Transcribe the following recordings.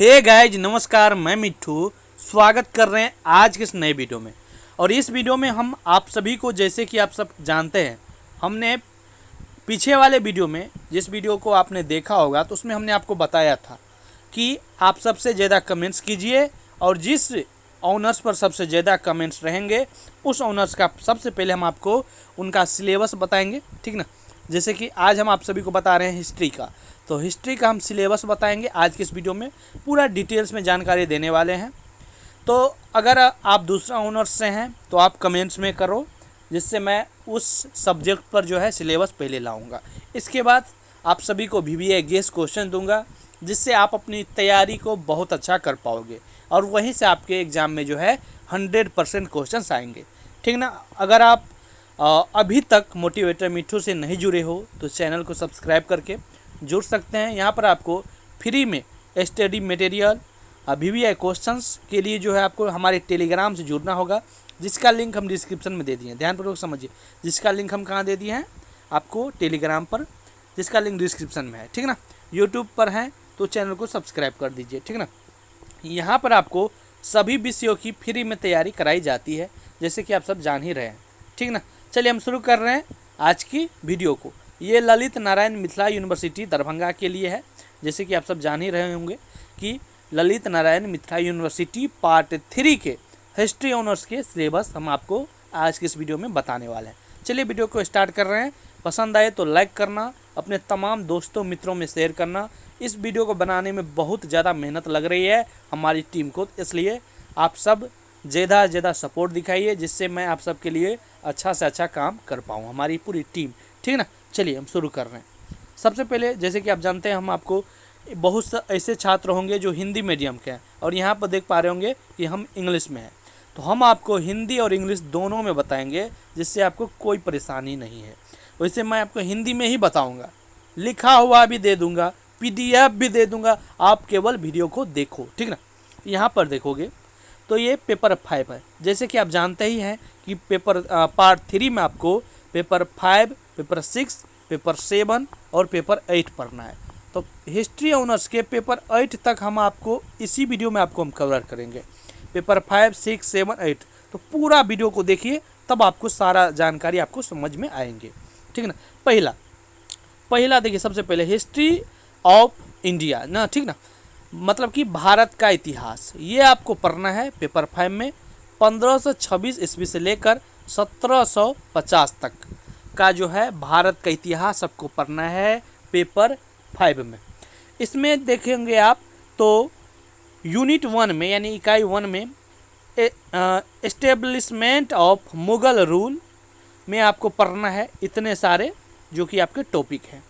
Hey guys नमस्कार, मैं मिट्ठू स्वागत कर रहे हैं आज के इस नए वीडियो में। और इस वीडियो में हम आप सभी को, जैसे कि आप सब जानते हैं, हमने पीछे वाले वीडियो में, जिस वीडियो को आपने देखा होगा, तो उसमें हमने आपको बताया था कि आप सबसे ज़्यादा कमेंट्स कीजिए और जिस ऑनर्स पर सबसे ज़्यादा कमेंट्स रहेंगे उस ऑनर्स का सबसे पहले हम आपको उनका सिलेबस बताएंगे, ठीक ना। जैसे कि आज हम आप सभी को बता रहे हैं हिस्ट्री का, तो हिस्ट्री का हम सिलेबस बताएंगे आज के इस वीडियो में, पूरा डिटेल्स में जानकारी देने वाले हैं। तो अगर आप दूसरा ऑनर्स से हैं तो आप कमेंट्स में करो, जिससे मैं उस सब्जेक्ट पर जो है सिलेबस पहले लाऊंगा। इसके बाद आप सभी को VBA गेस क्वेश्चन दूंगा, जिससे आप अपनी तैयारी को बहुत अच्छा कर पाओगे और वहीं से आपके एग्ज़ाम में जो है 100% क्वेश्चन आएंगे, ठीक ना। अगर आप अभी तक मोटिवेटर मिट्ठू से नहीं जुड़े हो तो चैनल को सब्सक्राइब करके जुड़ सकते हैं। यहाँ पर आपको फ्री में स्टडी मटेरियल, VBA क्वेश्चंस के लिए जो है आपको हमारे टेलीग्राम से जुड़ना होगा, जिसका लिंक हम डिस्क्रिप्शन में दे दिए हैं। ध्यानपूर्वक समझिए, जिसका लिंक हम कहाँ दे दिए हैं आपको, टेलीग्राम पर, जिसका लिंक डिस्क्रिप्शन में है, ठीक ना। यूट्यूब पर हैं तो चैनल को सब्सक्राइब कर दीजिए, ठीक ना। यहाँ पर आपको सभी विषयों की फ्री में तैयारी कराई जाती है, जैसे कि आप सब जान ही रहे हैं, ठीक ना। चलिए हम शुरू कर रहे हैं आज की वीडियो को। ये ललित नारायण मिथिला यूनिवर्सिटी दरभंगा के लिए है। जैसे कि आप सब जान ही रहे होंगे कि ललित नारायण मिथिला यूनिवर्सिटी पार्ट 3 के हिस्ट्री ऑनर्स के सिलेबस हम आपको आज के इस वीडियो में बताने वाले हैं। चलिए वीडियो को स्टार्ट कर रहे हैं। पसंद आए तो लाइक करना, अपने तमाम दोस्तों मित्रों में शेयर करना। इस वीडियो को बनाने में बहुत ज़्यादा मेहनत लग रही है हमारी टीम को, इसलिए आप सब ज़्यादा से ज़्यादा सपोर्ट दिखाइए, जिससे मैं आप सब के लिए अच्छा से अच्छा काम कर पाऊँ, हमारी पूरी टीम, ठीक ना। चलिए हम शुरू कर रहे हैं। सबसे पहले, जैसे कि आप जानते हैं, हम आपको बहुत से ऐसे छात्र होंगे जो हिंदी मीडियम के हैं और यहाँ पर देख पा रहे होंगे कि हम इंग्लिश में हैं, तो हम आपको हिंदी और इंग्लिश दोनों में बताएंगे, जिससे आपको कोई परेशानी नहीं है। वैसे मैं आपको हिंदी में ही बताऊँगा, लिखा हुआ भी दे दूँगा, PDF भी दे दूँगा, आप केवल वीडियो को देखो, ठीक ना। यहाँ पर देखोगे तो ये पेपर 5 है। जैसे कि आप जानते ही हैं कि पार्ट 3 में आपको पेपर 5, पेपर 6, पेपर 7 और पेपर 8 पढ़ना है। तो हिस्ट्री ऑनर्स के पेपर 8 तक हम आपको इसी वीडियो में आपको हम कवर करेंगे। पेपर 5, 6, 7, 8, तो पूरा वीडियो को देखिए, तब आपको सारा जानकारी आपको समझ में आएंगे, ठीक ना। पहला देखिए, सबसे पहले हिस्ट्री ऑफ इंडिया ना, ठीक ना, मतलब कि भारत का इतिहास, ये आपको पढ़ना है पेपर 5 में। 1526 ईस्वी से लेकर 1750 तक का जो है भारत का इतिहास आपको पढ़ना है पेपर 5 में। इसमें देखेंगे आप तो यूनिट 1 में, यानी इकाई 1 में, एस्टेब्लिशमेंट ऑफ मुगल रूल में आपको पढ़ना है इतने सारे जो कि आपके टॉपिक हैं।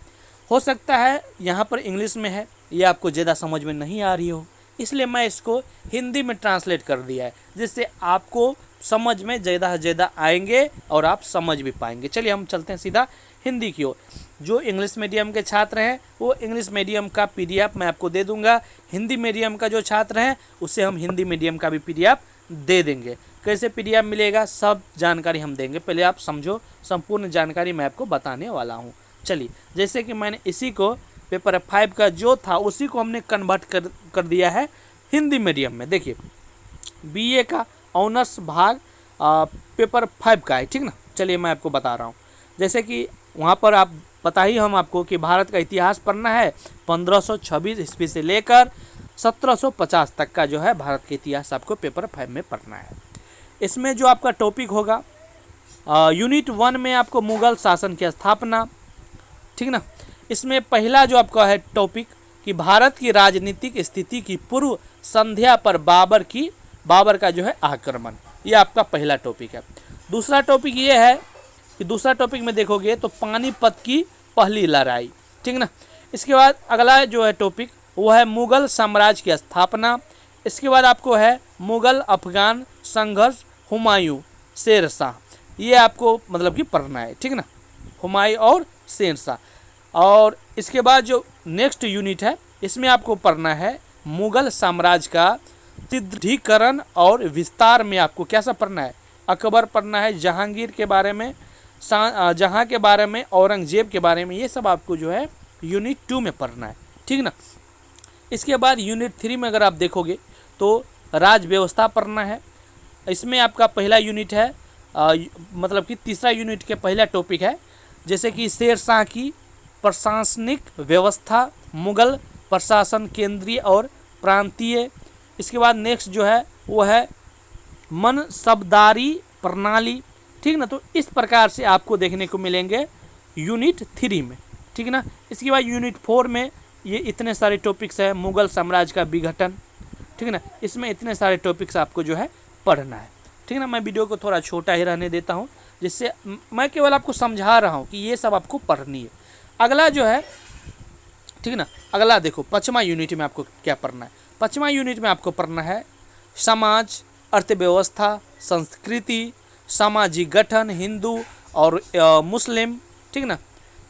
हो सकता है यहाँ पर इंग्लिश में है, ये आपको ज़्यादा समझ में नहीं आ रही हो, इसलिए मैं इसको हिंदी में ट्रांसलेट कर दिया है, जिससे आपको समझ में ज़्यादा से ज़्यादा आएंगे और आप समझ भी पाएंगे। चलिए हम चलते हैं सीधा हिंदी की ओर। जो इंग्लिश मीडियम के छात्र हैं वो इंग्लिश मीडियम का PDF मैं आपको दे दूंगा। हिंदी मीडियम का जो छात्र हैं उसे हम हिंदी मीडियम का भी PDF दे देंगे। कैसे PDF मिलेगा, सब जानकारी हम देंगे, पहले आप समझो, संपूर्ण जानकारी मैं आपको बताने वाला हूँ। चलिए, जैसे कि मैंने इसी को पेपर 5 का जो था उसी को हमने कन्वर्ट कर दिया है हिंदी मीडियम में। देखिए, BA का ऑनर्स भाग पेपर 5 का है, ठीक ना। चलिए मैं आपको बता रहा हूँ। जैसे कि वहाँ पर आप पता ही हम आपको कि भारत का इतिहास पढ़ना है 1526 ईस्वी से लेकर 1750 तक का जो है भारत का इतिहास आपको पेपर 5 में पढ़ना है। इसमें जो आपका टॉपिक होगा, यूनिट 1 में आपको मुगल शासन की स्थापना, ठीक ना। इसमें पहला जो आपका है टॉपिक कि भारत की राजनीतिक स्थिति की पूर्व संध्या पर बाबर का जो है आक्रमण, ये आपका पहला टॉपिक है। दूसरा टॉपिक ये है कि दूसरा टॉपिक में देखोगे तो पानीपत की पहली लड़ाई, ठीक ना। इसके बाद अगला जो है टॉपिक वो है मुगल साम्राज्य की स्थापना। इसके बाद आपको है मुगल अफगान संघर्ष, हुमायूं शेरशाह, ये आपको मतलब कि पढ़ना है, ठीक ना, हुमायूं और शेरशाह। और इसके बाद जो नेक्स्ट यूनिट है इसमें आपको पढ़ना है मुगल साम्राज्य का सुदृढ़ीकरण और विस्तार में आपको क्या सब पढ़ना है, अकबर पढ़ना है, जहांगीर के बारे में, जहां के बारे में, औरंगजेब के बारे में, ये सब आपको जो है यूनिट 2 में पढ़ना है, ठीक ना। इसके बाद यूनिट 3 में अगर आप देखोगे तो राज व्यवस्था पढ़ना है। इसमें आपका पहला यूनिट है मतलब कि तीसरा यूनिट के पहला टॉपिक है, जैसे कि शेर शाह की प्रशासनिक व्यवस्था, मुगल प्रशासन केंद्रीय और प्रांतीय। इसके बाद नेक्स्ट जो है वो है मनसबदारी प्रणाली, ठीक ना। तो इस प्रकार से आपको देखने को मिलेंगे यूनिट 3 में, ठीक ना। इसके बाद यूनिट 4 में ये इतने सारे टॉपिक्स हैं, मुगल साम्राज्य का विघटन, ठीक ना। इसमें इतने सारे टॉपिक्स आपको जो है पढ़ना है, ठीक ना। मैं वीडियो को थोड़ा छोटा ही रहने देता हूँ, जिससे मैं केवल आपको समझा रहा हूँ कि ये सब आपको पढ़नी है। अगला जो है, ठीक ना, अगला देखो 5वां यूनिट में आपको क्या पढ़ना है। 5वां यूनिट में आपको पढ़ना है समाज, अर्थव्यवस्था, संस्कृति, सामाजिक गठन, हिंदू और मुस्लिम, ठीक ना।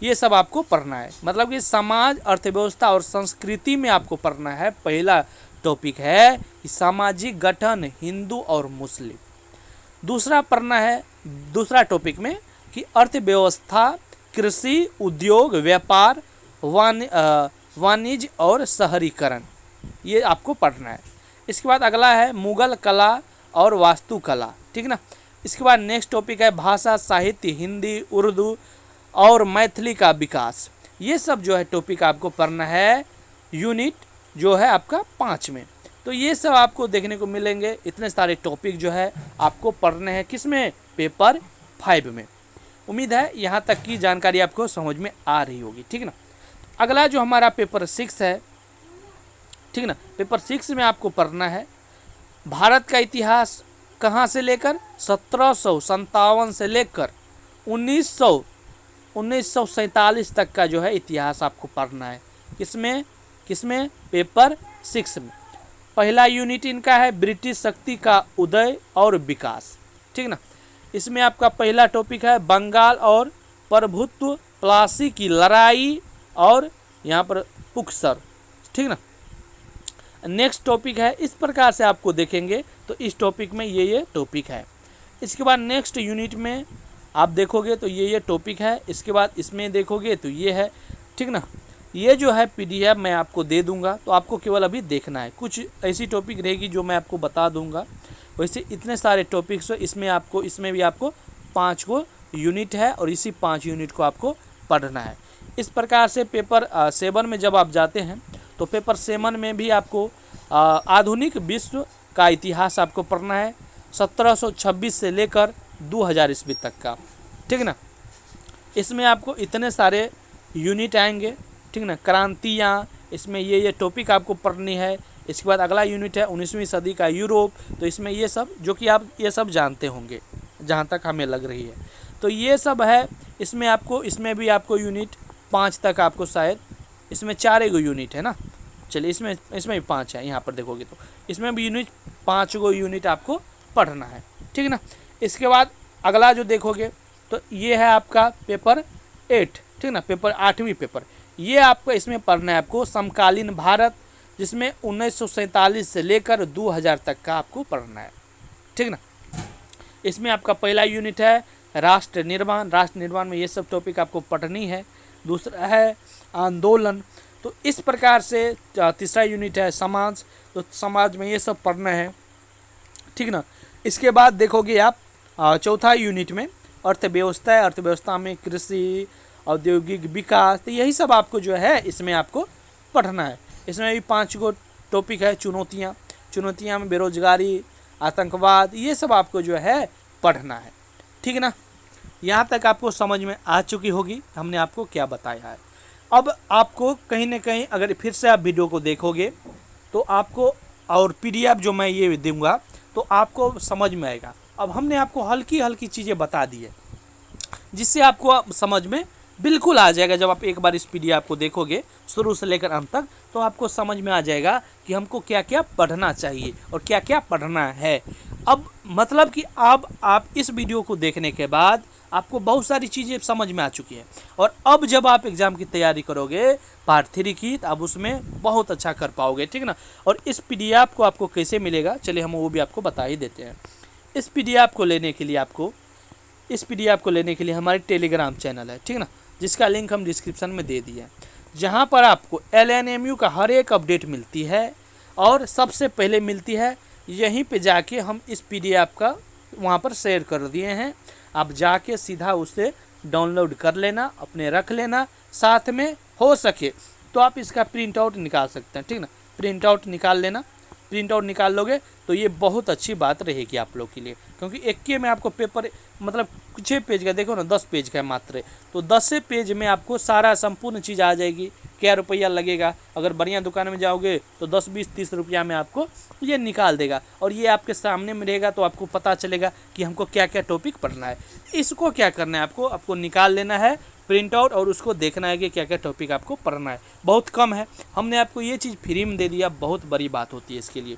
ये सब आपको पढ़ना है, मतलब कि समाज, अर्थव्यवस्था और संस्कृति में आपको पढ़ना है। पहला टॉपिक है कि सामाजिक गठन, हिंदू और मुस्लिम। दूसरा पढ़ना है दूसरा टॉपिक में कि अर्थव्यवस्था, कृषि, उद्योग, व्यापार, वाणिज्य और शहरीकरण, ये आपको पढ़ना है। इसके बाद अगला है मुगल कला और वास्तुकला, ठीक ना। इसके बाद नेक्स्ट टॉपिक है भाषा, साहित्य, हिंदी, उर्दू और मैथिली का विकास। ये सब जो है टॉपिक आपको पढ़ना है यूनिट जो है आपका 5 में। तो ये सब आपको देखने को मिलेंगे, इतने सारे टॉपिक जो है आपको पढ़ने हैं किसमें, पेपर 5 में। उम्मीद है यहाँ तक की जानकारी आपको समझ में आ रही होगी, ठीक ना। अगला जो हमारा पेपर 6 है, ठीक ना, पेपर 6 में आपको पढ़ना है भारत का इतिहास कहाँ से लेकर 1757 से लेकर 1947 तक का जो है इतिहास आपको पढ़ना है। किसमें पेपर 6 में। पहला यूनिट इनका है ब्रिटिश शक्ति का उदय और विकास, ठीक ना। इसमें आपका पहला टॉपिक है बंगाल और प्रभुत्व, प्लासी की लड़ाई और यहाँ पर पुक्सर, ठीक ना। नेक्स्ट टॉपिक है, इस प्रकार से आपको देखेंगे तो इस टॉपिक में ये टॉपिक है। इसके बाद नेक्स्ट यूनिट में आप देखोगे तो ये टॉपिक है। इसके बाद इसमें देखोगे तो ये है, ठीक ना। ये जो है PDF मैं आपको दे दूंगा, तो आपको केवल अभी देखना है। कुछ ऐसी टॉपिक रहेगी जो मैं आपको बता दूंगा, वैसे इतने सारे टॉपिक्स इसमें भी आपको 5 को यूनिट है और इसी 5 यूनिट को आपको पढ़ना है। इस प्रकार से पेपर 7 में जब आप जाते हैं तो पेपर 7 में भी आपको आधुनिक विश्व का इतिहास आपको पढ़ना है 1726 से लेकर 2000 ईस्वी तक का, ठीक ना। इसमें आपको इतने सारे यूनिट आएंगे, ठीक ना। क्रांतियाँ, इसमें ये टॉपिक आपको पढ़नी है। इसके बाद अगला यूनिट है 19वीं सदी का यूरोप, तो इसमें ये सब जो कि आप ये सब जानते होंगे जहाँ तक हमें लग रही है, तो ये सब है। इसमें भी आपको यूनिट 5 तक आपको शायद, इसमें 4 यूनिट है ना, चलिए इसमें भी 5 है, यहाँ पर देखोगे तो इसमें भी यूनिट 5 यूनिट आपको पढ़ना है, ठीक ना। इसके बाद अगला जो देखोगे तो ये है आपका पेपर 8, ठीक ना, पेपर 8वीं पेपर। ये आपको इसमें पढ़ना है आपको समकालीन भारत, जिसमें 1947 से लेकर 2000 तक का आपको पढ़ना है, ठीक ना। इसमें आपका पहला यूनिट है राष्ट्र निर्माण में ये सब टॉपिक आपको पढ़नी है। दूसरा है आंदोलन, तो इस प्रकार से तीसरा यूनिट है समाज, तो समाज में ये सब पढ़ना है, ठीक ना। इसके बाद देखोगे आप चौथा यूनिट में अर्थव्यवस्था है, अर्थव्यवस्था में कृषि, औद्योगिक विकास, तो यही सब आपको जो है इसमें आपको पढ़ना है। इसमें भी 5 टॉपिक है, चुनौतियाँ में बेरोजगारी, आतंकवाद, ये सब आपको जो है पढ़ना है, ठीक ना। यहाँ तक आपको समझ में आ चुकी होगी हमने आपको क्या बताया है। अब आपको कहीं ना कहीं अगर फिर से आप वीडियो को देखोगे तो आपको, और PDF जो मैं ये दूंगा तो आपको समझ में आएगा। अब हमने आपको हल्की चीज़ें बता दी है, जिससे आपको समझ में बिल्कुल आ जाएगा। जब आप एक बार इस PDF को देखोगे शुरू से लेकर अंत तक, तो आपको समझ में आ जाएगा कि हमको क्या क्या पढ़ना चाहिए और क्या क्या पढ़ना है। अब मतलब कि अब आप इस वीडियो को देखने के बाद आपको बहुत सारी चीज़ें समझ में आ चुकी है, और अब जब आप एग्ज़ाम की तैयारी करोगे पार्ट 3 की, तो आप उसमें बहुत अच्छा कर पाओगे, ठीक ना। और इस PDF को आपको कैसे मिलेगा, चलिए हम वो भी आपको बता ही देते हैं। इस PDF को लेने के लिए हमारी टेलीग्राम चैनल है, ठीक ना, जिसका लिंक हम डिस्क्रिप्शन में दे दिए हैं। जहाँ पर आपको LNMU का हर एक अपडेट मिलती है और सबसे पहले मिलती है। यहीं पे जाके हम इस PDF का वहाँ पर शेयर कर दिए हैं, आप जाके सीधा उसे डाउनलोड कर लेना, अपने रख लेना। साथ में हो सके तो आप इसका प्रिंट आउट निकाल सकते हैं, ठीक ना, प्रिंट आउट निकाल लेना। प्रिंट आउट निकाल लोगे तो ये बहुत अच्छी बात रहेगी आप लोग के लिए, क्योंकि एक में आपको पेपर मतलब 6 पेज का, देखो ना 10 पेज का है मात्र, तो 10 पेज में आपको सारा संपूर्ण चीज़ आ जाएगी। क्या रुपया लगेगा, अगर बढ़िया दुकान में जाओगे तो 10, 20, 30 रुपया में आपको ये निकाल देगा, और ये आपके सामने में रहेगा तो आपको पता चलेगा कि हमको क्या क्या टॉपिक पढ़ना है। इसको क्या करना है, आपको निकाल लेना है प्रिंट आउट, और उसको देखना है कि क्या क्या टॉपिक आपको पढ़ना है। बहुत कम है, हमने आपको ये चीज़ फ्री में दे दिया, बहुत बड़ी बात होती है इसके लिए।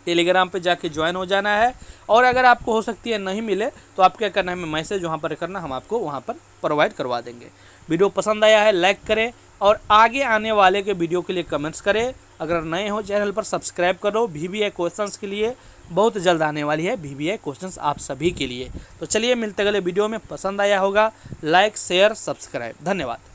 टेलीग्राम पे जाके ज्वाइन हो जाना है, और अगर आपको हो सकती है नहीं मिले तो आप क्या करना है, हमें मैसेज वहाँ पर करना, हम आपको वहाँ पर प्रोवाइड करवा देंगे। वीडियो पसंद आया है लाइक करें, और आगे आने वाले के वीडियो के लिए कमेंट्स करें। अगर नए हो चैनल पर सब्सक्राइब करो। VBA क्वेश्चंस के लिए बहुत जल्द आने वाली है VBA क्वेश्चंस आप सभी के लिए। तो चलिए मिलते अगले वीडियो में, पसंद आया होगा लाइक शेयर सब्सक्राइब। धन्यवाद।